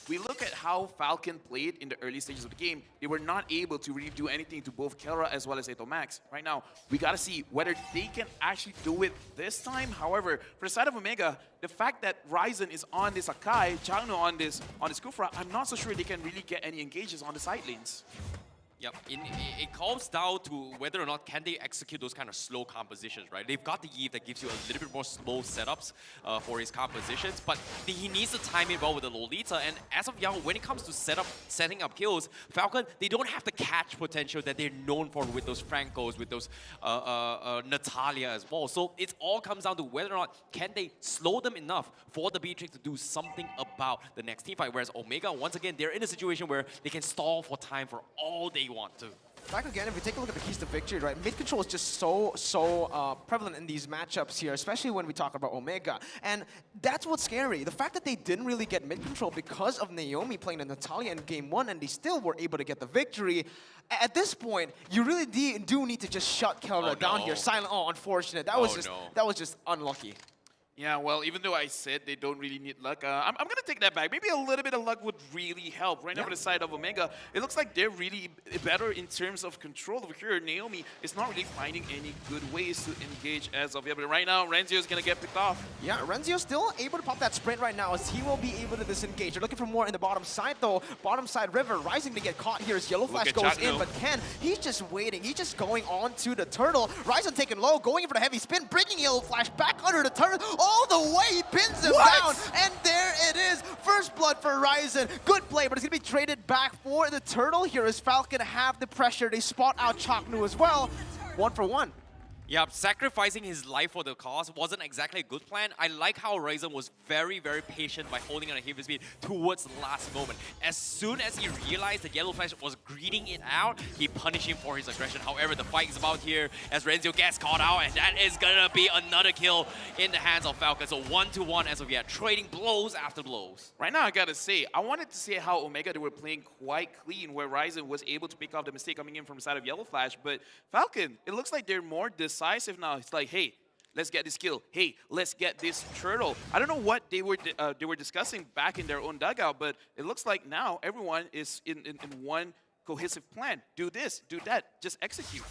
we look at how Falcon played in the early stages of the game, they were not able to really do anything to both Kelra as well as Max. Right now, we got to see whether they can actually do it this time. However, for the side of Omega, the fact that Raizen is on this Akai, Changno on this Kufra, I'm not so sure they can really get any engages on the side lanes. Yep, it comes down to whether or not can they execute those kind of slow compositions, right? They've got the Eve that gives you a little bit more slow setups for his compositions, but he needs to time it well with the Lolita. And as of now, when it comes to setting up kills, Falcon, they don't have the catch potential that they're known for with those Francos, with those Natalia as well. So it all comes down to whether or not can they slow them enough for the Beatrix to do something about the next team fight. Whereas Omega, once again, they're in a situation where they can stall for time for all they want to. Back again, if we take a look at the keys to victory, right, mid control is just so prevalent in these matchups here, especially when we talk about Omega. And that's what's scary. The fact that they didn't really get mid control because of Naomi playing the Natalia in game 1, and they still were able to get the victory. At this point, you really do need to just shut Kelra down here. Silent. Oh, unfortunate. That was just unlucky. Yeah, well, even though I said they don't really need luck, I'm going to take that back. Maybe a little bit of luck would really help. Right now, for the side of Omega, it looks like they're really better in terms of control over here. Naomi is not really finding any good ways to engage as of yet. But right now, Renzio is going to get picked off. Yeah, Renzio still able to pop that sprint right now as he will be able to disengage. They're looking for more in the bottom side, though. Bottom side River rising to get caught here as Yellowflash goes in. But Kenn, he's just waiting. He's just going on to the turtle. Raizen taking low, going in for the heavy spin, bringing Yellowflash back under the turtle. All the way, he pins him down, and there it is. First blood for Raizen. Good play, but it's going to be traded back for the turtle here as Falcon have the pressure. They spot out Chaknu as well. 1 for 1. Yeah, sacrificing his life for the cause wasn't exactly a good plan. I like how Raizen was very, very patient by holding on to heavy speed towards the last moment. As soon as he realized that Yellowflash was greeting it out, he punished him for his aggression. However, the fight is about here as Renzio gets caught out, and that is gonna be another kill in the hands of Falcon. So 1-1 as of yet, trading blows after blows. Right now, I gotta say, I wanted to see how Omega, they were playing quite clean, where Raizen was able to pick off the mistake coming in from the side of Yellowflash, but Falcon, it looks like they're more decisive now. It's like, hey, let's get this kill. Hey, let's get this turtle. I don't know what they were discussing back in their own dugout, but it looks like now everyone is in one cohesive plan. Do this, do that, just execute.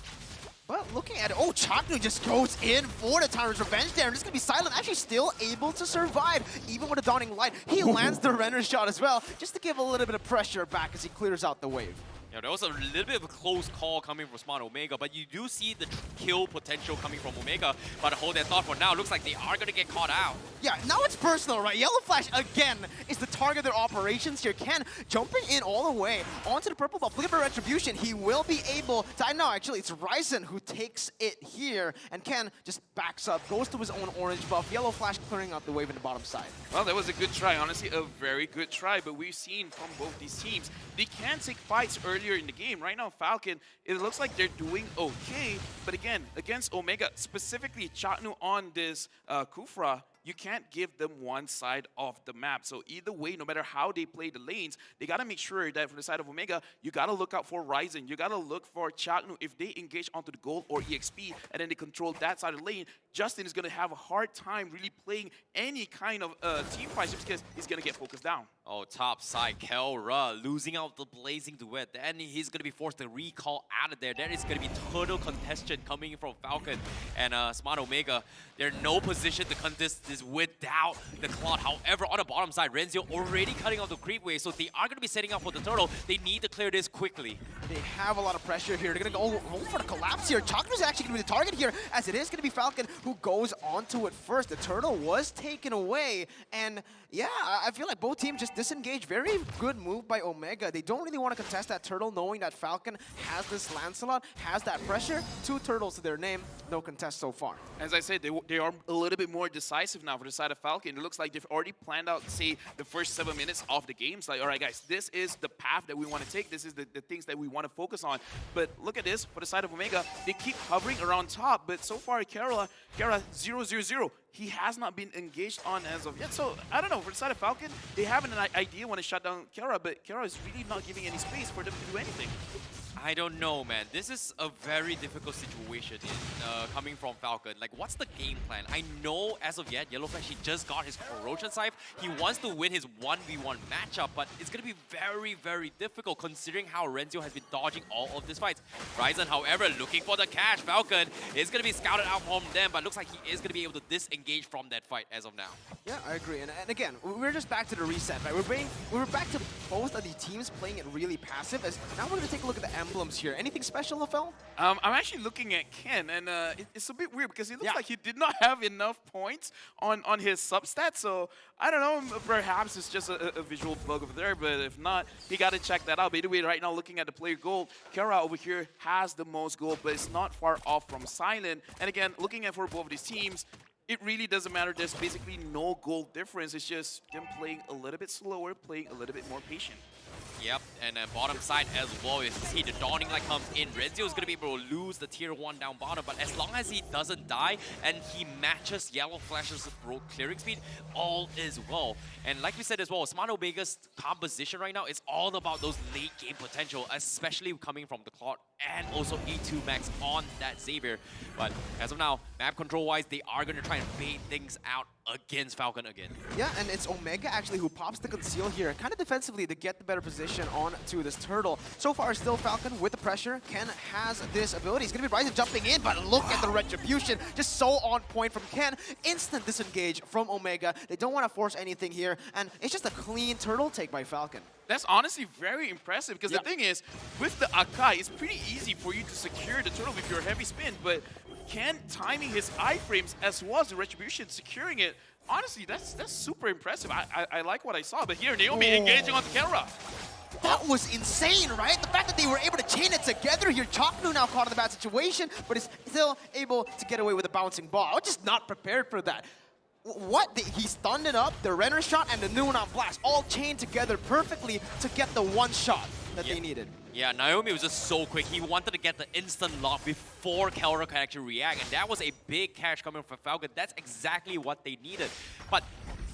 But looking at it, oh, Chaknu just goes in for the Tyrant's Revenge there, and it's going to be Silent, actually still able to survive, even with a Dawning Light. He lands the render shot as well, just to give a little bit of pressure back as he clears out the wave. Yeah, there was a little bit of a close call coming from Smart Omega, but you do see the kill potential coming from Omega. But hold that thought for now. Looks like they are going to get caught out. Yeah, now it's personal, right? Yellowflash, again, is the target of their operations here. Kenn jumping in all the way onto the purple buff. Looking for Retribution. He will be able to... No, actually, it's Raizen who takes it here. And Kenn just backs up, goes to his own orange buff. Yellowflash clearing out the wave in the bottom side. Well, that was a good try. Honestly, a very good try. But we've seen from both these teams, they can take fights earlier in the game. Right now, Falcon, it looks like they're doing okay. But again, against Omega, specifically Chaknu on this Kufra, you can't give them one side of the map. So either way, no matter how they play the lanes, they got to make sure that from the side of Omega, you got to look out for Raizen. You got to look for Chaknu. If they engage onto the gold or EXP and then they control that side of the lane, Justin is going to have a hard time really playing any kind of team fights just because he's going to get focused down. Oh, top side, Kelra losing out the Blazing Duet. Then he's going to be forced to recall out of there. There is going to be total contention coming from Falcon and Smart Omega. They're in no position to contest this without the Cloud. However, on the bottom side, Renzio already cutting off the creep wave, so they are going to be setting up for the turtle. They need to clear this quickly. They have a lot of pressure here. They're going to go for the collapse here. Chaknu's actually going to be the target here, as it is going to be Falcon who goes onto it first. The turtle was taken away, and yeah, I feel like both teams just disengaged. Very good move by Omega. They don't really want to contest that turtle, knowing that Falcon has this Lancelot, has that pressure. 2 turtles to their name, no contest so far. As I said, they are a little bit more decisive now for the side of Falcon. It looks like they've already planned out, say, the first 7 minutes of the game. It's like, all right, guys, this is the path that we want to take. This is the things that we want to focus on. But look at this. For the side of Omega, they keep hovering around top. But so far, Kelra 0-0-0. He has not been engaged on as of yet. So, I don't know. For the side of Falcon, they have an idea when to shut down Kelra, but Kelra is really not giving any space for them to do anything. I don't know, man. This is a very difficult situation coming from Falcon. Like, what's the game plan? I know as of yet, Yellowflash, he just got his Corrosion Scythe. He wants to win his 1v1 matchup, but it's going to be very, very difficult considering how Renzio has been dodging all of these fights. Raizen, however, looking for the catch. Falcon is going to be scouted out from them, but looks like he is going to be able to disengage from that fight as of now. Yeah, I agree. And again, we're just back to the reset, right? We're back to both of the teams playing it really passive. As now we're going to take a look at the emblems here. Anything special, Lafel? I'm actually looking at Kenn, and it's a bit weird because it looks like he did not have enough points on his substat. So I don't know, perhaps it's just a visual bug over there, but if not, he got to check that out. But anyway, right now looking at the player gold, Kelra over here has the most gold, but it's not far off from Silent. And again, looking at for both of these teams, it really doesn't matter. There's basically no goal difference. It's just them playing a little bit slower, playing a little bit more patient. Yep, and bottom side as well, you see the Dawning Light comes in. Renzio is going to be able to lose the tier 1 down bottom, but as long as he doesn't die and he matches Yellowflash's clearing speed, all is well. And like we said as well, Smart Omega's composition right now is all about those late game potential, especially coming from the Cloud and also E2 Max on that Xavier. But as of now, map control-wise, they are going to try and bait things out against Falcon again. Yeah, and it's Omega actually who pops the conceal here, kind of defensively to get the better position onto this turtle. So far, still Falcon with the pressure. Kenn has this ability. He's going to be Raizen jumping in, but look at the retribution. Just so on point from Kenn. Instant disengage from Omega. They don't want to force anything here, and it's just a clean turtle take by Falcon. That's honestly very impressive because the thing is, with the Akai, it's pretty easy for you to secure the turtle with your heavy spin, but Kenn timing his iframes as well as the retribution, securing it. Honestly, that's super impressive. I like what I saw, but here Naomi engaging on the Kelra. That was insane, right? The fact that they were able to chain it together here. Chaknu now caught in a bad situation, but is still able to get away with a bouncing ball. I was just not prepared for that. What? He stunned it up, the Renner shot, and the Noon on Blast, all chained together perfectly to get the one shot that they needed. Yeah, Naomi was just so quick. He wanted to get the instant lock before Kelra could actually react, and that was a big catch coming from Falcon. That's exactly what they needed. But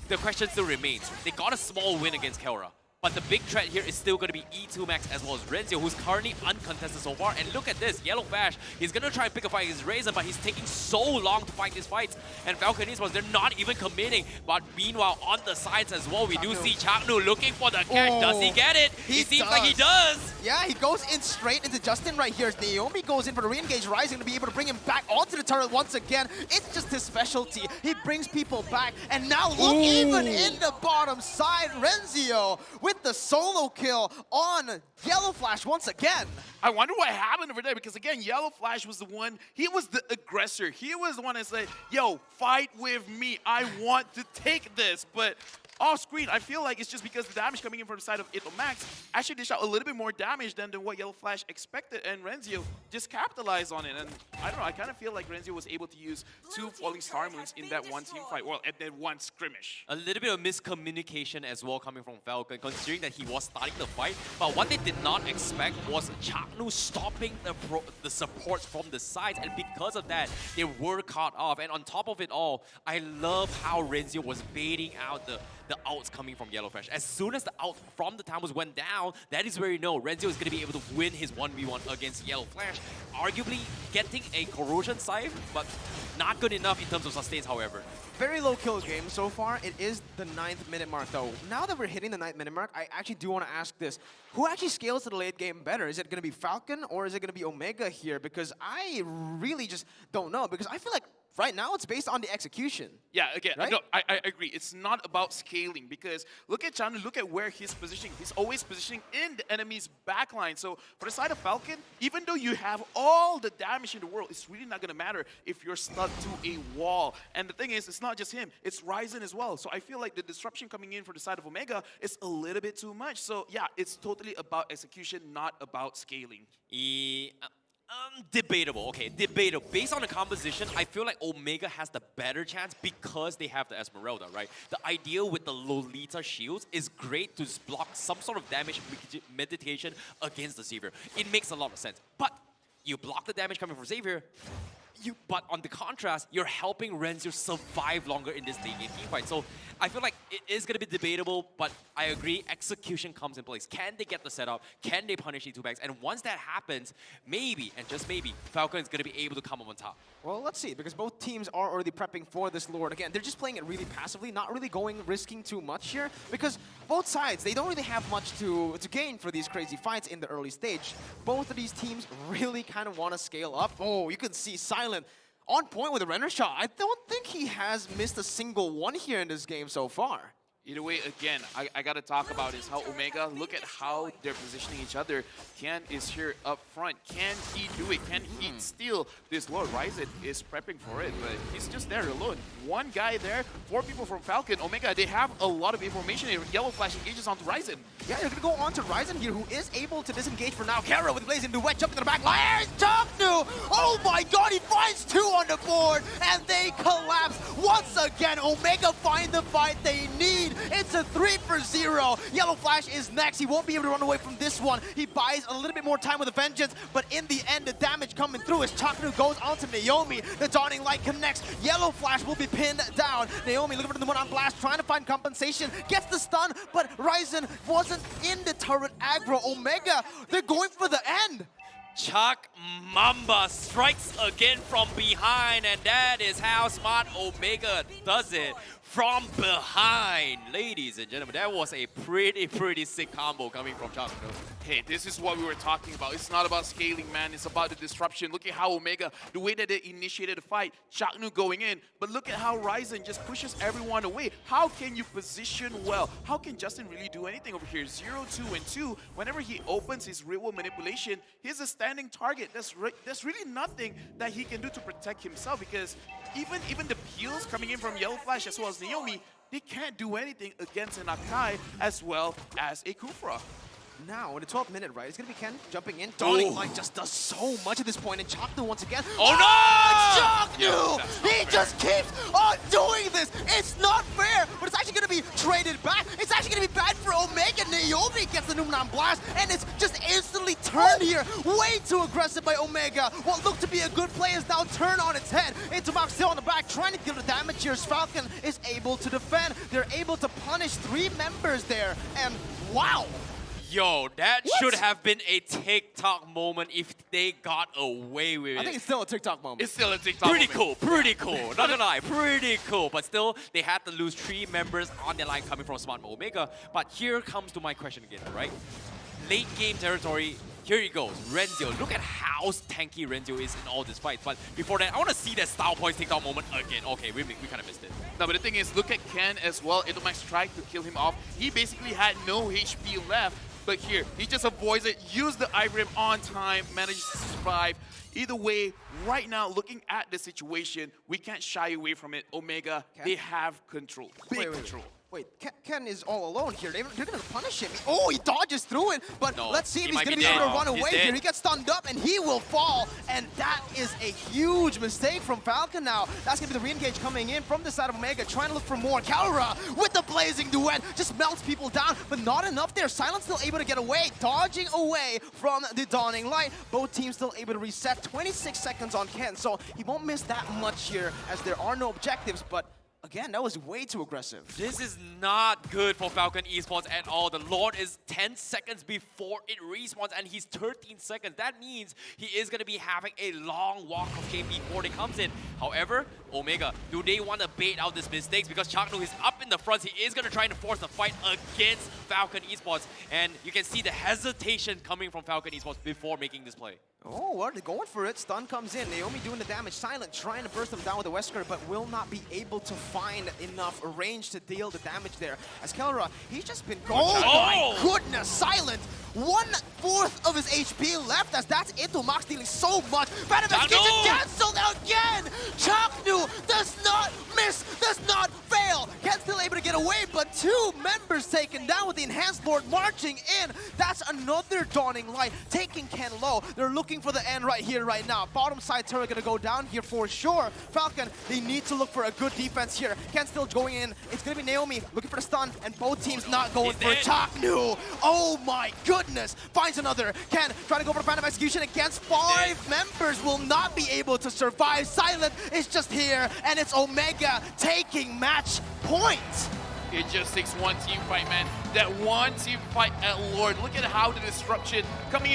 the question still remains. They got a small win against Kelra. But the big threat here is still going to be E2 Max as well as Renzio, who's currently uncontested so far. And look at this, Yellowflash, he's going to try and pick a fight against Raizen, but he's taking so long to fight these fights. And Falcon Esports, they're not even committing. But meanwhile, on the sides as well, we do see Chaknu looking for the catch. Does he get it? He seems like he does. Yeah, he goes in straight into Justin right here. Naomi goes in for the re-engage. Raizen to be able to bring him back onto the turret once again. It's just his specialty. He brings people back. And now look, even in the bottom side, Renzio with the solo kill on Yellowflash once again. I wonder what happened over there because, again, Yellowflash was the one, he was the aggressor. He was the one that said, yo, fight with me. I want to take this. But off screen, I feel like it's just because the damage coming in from the side of It'll Max actually dished out a little bit more damage than what Yellowflash expected, and Renzio just capitalized on it. And I don't know, I kind of feel like Renzio was able to use 2 Falling Star Moons in that one team fight, well, at that one skirmish. A little bit of miscommunication as well coming from Falcon, considering that he was starting the fight. But what they did not expect was Chaknu stopping the supports from the sides, and because of that, they were caught off. And on top of it all, I love how Renzio was baiting out the outs coming from Yellowflash. As soon as the out from the Tamus went down, that is where you know Renzio is going to be able to win his 1v1 against Yellowflash. Arguably getting a Corrosion Scythe, but not good enough in terms of sustains, however. Very low kill game so far. It is the 9th minute mark though. Now that we're hitting the 9th minute mark, I actually do want to ask this. Who actually scales to the late game better? Is it going to be Falcon or is it going to be Omega here? Because I really just don't know. Because I feel like right now it's based on the execution. Yeah, again, right? no, I agree. It's not about scaling because look at Chaknu, look at where he's positioning. He's always positioning in the enemy's backline. So for the side of Falcon, even though you have all the damage in the world, it's really not going to matter if you're stuck to a wall. And the thing is, it's not just him, it's Raizen as well. So I feel like the disruption coming in for the side of Omega is a little bit too much. So yeah, it's totally about execution, not about scaling. Debatable. Okay, debatable. Based on the composition, I feel like Omega has the better chance because they have the Esmeralda, right? The idea with the Lolita shields is great to block some sort of damage mitigation against the Xavier. It makes a lot of sense. But you block the damage coming from Xavier, But on the contrast, you're helping Renzio survive longer in this late game team fight. So I feel like it is going to be debatable, but I agree, execution comes in place. Can they get the setup? Can they punish the 2-backs? And once that happens, maybe, and just maybe, Falcon is going to be able to come up on top. Well, let's see, because both teams are already prepping for this Lord. Again, they're just playing it really passively, not really risking too much here, because both sides, they don't really have much to gain for these crazy fights in the early stage. Both of these teams really kind of want to scale up. Oh, you can see Silent on point with a Renner shot. I don't think he has missed a single one here in this game so far. Either way, again, I got to talk about is how Omega, look at how they're positioning each other. Kenn is here up front. Can he do it? Can he steal this Lord? Raizen is prepping for it, but he's just there alone. One guy there, 4 people from Falcon. Omega, they have a lot of information. Yellowflash engages onto Raizen. Yeah, they're going to go on to Raizen here, who is able to disengage for now. Kelra with Blazing Duet jumping to the back line. There's Choknu! Oh my god, he finds 2 on the board, and they collapse once again. Omega find the fight they need. It's a 3-for-0. Yellowflash is next. He won't be able to run away from this one. He buys a little bit more time with a Vengeance, but in the end, the damage coming through as Choknu goes onto Naomi. The Dawning Light connects. Yellowflash will be pinned down. Naomi looking for the one on blast, trying to find compensation. Gets the stun, but Raizen wasn't in the turret aggro. Omega, they're going for the end. Chuck Mamba strikes again from behind, and that is how smart Omega does it. From behind, ladies and gentlemen, that was a pretty sick combo coming from Chuck. Hey, this is what we were talking about. It's not about scaling, man. It's about the disruption. Look at how Omega, the way that they initiated the fight, Chaknu going in, but look at how Raizen just pushes everyone away. How can you position well? How can Justin really do anything over here? 0, 2, and 2. Whenever he opens his real-world manipulation, he's a standing target. There's really nothing that he can do to protect himself, because even the peels coming in from Yellowflash as well as Naomi, they can't do anything against an Akai as well as a Kufra. Now, in the 12th minute, right, it's going to be Kenn jumping in. Dawning Light just does so much at this point, and Choknu once again. Oh no! Choknu! He just keeps on doing this! It's not fair, but it's actually going to be traded back. It's actually going to be bad for Omega. Naomi gets the Numenon blast, and it's just instantly turned here. Way too aggressive by Omega. What looked to be a good play is now turned on its head. Intomax still on the back, trying to deal the damage here. Falcon is able to defend. They're able to punish 3 members there, and wow! Yo, that should have been a TikTok moment if they got away with it. I think it's still a TikTok moment. It's still a TikTok Pretty moment. cool. Not gonna lie, pretty cool. But still, they had to lose 3 members on their line coming from Smart Omega. But here comes to my question again, right? Late game territory, here he goes. Renzio, look at how tanky Renzio is in all this fight. But before that, I want to see that Style Points TikTok moment again. Okay, we kind of missed it. No, but the thing is, look at Kenn as well. Intomax tried to kill him off. He basically had no HP left. But here, he just avoids it, used the Ivrim on time, manages to survive. Either way, right now, looking at the situation, we can't shy away from it. Omega, they have control, big control. Wait, Kenn is all alone here. They're going to punish him. Oh, he dodges through it, but No, let's see if he he's might going to be be able to dead. run He's away dead. here. He gets stunned up, and he will fall, and that is a huge mistake from Falcon now. That's going to be the re-engage coming in from the side of Omega, trying to look for more. Kelra with the Blazing Duet just melts people down, but not enough there. Silence still able to get away, dodging away from the Dawning Light. Both teams still able to reset. 26 seconds on Kenn, so he won't miss that much here as there are no objectives, but again, that was way too aggressive. This is not good for Falcon Esports at all. The Lord is 10 seconds before it respawns, and he's 13 seconds. That means he is going to be having a long walk of game before they comes in. However, Omega, do they want to bait out these mistakes? Because Chaknu is up in the front. He is going to try to force the fight against Falcon Esports. And you can see the hesitation coming from Falcon Esports before making this play. Oh, well, they're going for it. Stun comes in. Naomi doing the damage. Silent trying to burst them down with the Wesker, but will not be able to find enough range to deal the damage there. As Kelra, he's just been going. Oh my goodness, Silent! 1/4 of his HP left, as that's Intomax dealing so much. Phantom Kitchen canceled again! Chaknu does not miss, does not fail! Kenn still able to get get away, but 2 members taken down with the Enhanced Lord marching in. That's another Dawning Light, taking Kenn low. They're looking for the end right here, right now. Bottom side turret gonna go down here for sure. Falcon, they need to look for a good defense here. Kenn still going in. It's gonna be Naomi looking for the stun, and both teams not going for Chaknu. Oh my goodness! Finds another. Kenn trying to go for Phantom Execution against 5 members. Will not be able to survive. Silent is just here, and it's Omega taking match point. It just takes one team fight, man. That one team fight at Lord. Look at how the disruption coming